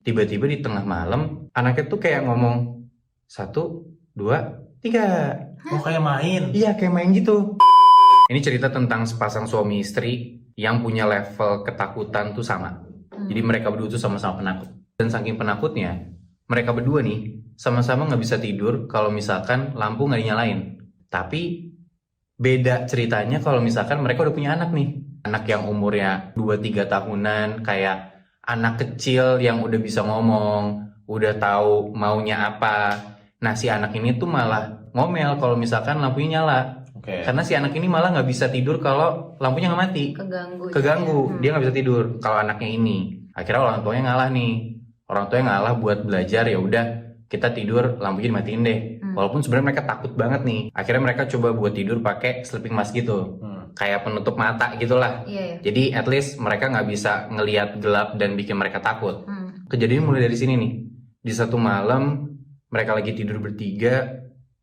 tiba-tiba di tengah malam anaknya tuh kayak ngomong 1, 2, 3. Oh, kayak main. Iya, kayak main gitu. Ini cerita tentang sepasang suami istri yang punya level ketakutan tuh sama. Jadi mereka berdua tuh sama-sama penakut. Dan saking penakutnya, mereka berdua nih sama-sama nggak bisa tidur kalau misalkan lampu nggak dinyalain. Tapi beda ceritanya kalau misalkan mereka udah punya anak nih. Anak yang umurnya 2-3 tahunan, kayak anak kecil yang udah bisa ngomong, udah tahu maunya apa. Nah, si anak ini tuh malah ngomel kalau misalkan lampunya nyala. Karena si anak ini malah nggak bisa tidur kalau lampunya nggak mati. Keganggu. Dia nggak bisa tidur kalau anaknya ini. Akhirnya orang tuanya ngalah nih. Orang tuanya ngalah buat belajar, ya udah kita tidur lampunya dimatiin deh. Walaupun sebenarnya mereka takut banget nih. Akhirnya mereka coba buat tidur pakai sleeping mask gitu. Kayak penutup mata gitulah. Jadi at least mereka nggak bisa ngelihat gelap dan bikin mereka takut. Kejadian mulai dari sini nih. Di satu malam mereka lagi tidur bertiga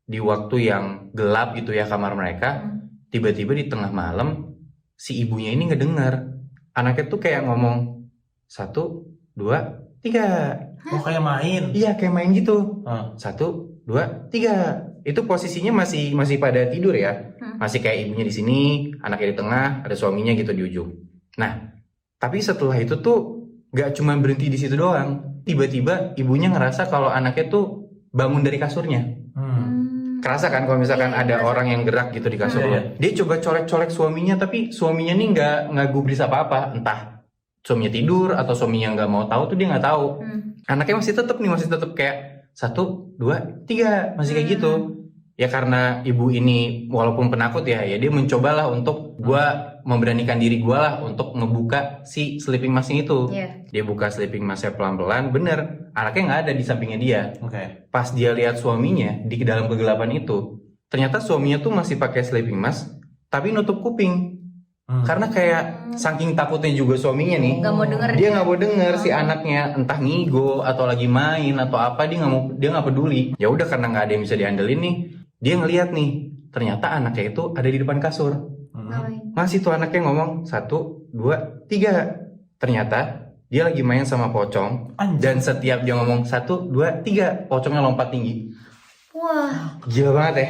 di waktu yang gelap gitu ya kamar mereka. Tiba-tiba di tengah malam si ibunya ini ngedengar anaknya tuh kayak ngomong 1, 2, 3. Oh, kayak main. Iya, kayak main gitu. 1, 2, 3. Itu posisinya masih pada tidur ya. Masih kayak ibunya di sini, anaknya di tengah, ada suaminya gitu di ujung. Nah, tapi setelah itu tuh gak cuma berhenti di situ doang. Tiba-tiba ibunya ngerasa kalau anaknya tuh bangun dari kasurnya. Kerasa kan kalau misalkan ada orang yang gerak gitu di kasurnya. Dia coba colek-colek suaminya, tapi suaminya nih nggak gubris apa-apa. Entah suaminya tidur atau suaminya nggak mau tahu tuh, dia nggak tahu. Anaknya masih tetap kayak 1, 2, 3 masih kayak gitu. Ya karena ibu ini walaupun penakut ya dia mencobalah untuk memberanikan diri gue lah untuk ngebuka si sleeping mask itu. Dia buka sleeping masknya pelan-pelan, bener anaknya nggak ada di sampingnya dia. Pas dia lihat suaminya di dalam kegelapan itu, ternyata suaminya tuh masih pakai sleeping mask tapi nutup kuping. Karena kayak saking takutnya juga suaminya nih, dia nggak mau denger si anaknya entah ngigo atau lagi main atau apa, dia nggak peduli. Ya udah, karena nggak ada yang bisa diandelin nih, dia ngelihat nih ternyata anaknya itu ada di depan kasur. Masih tuh anaknya ngomong 1, 2, 3. Ternyata dia lagi main sama pocong. Dan setiap dia ngomong 1, 2, 3, pocongnya lompat tinggi. Wah, Gila banget ya.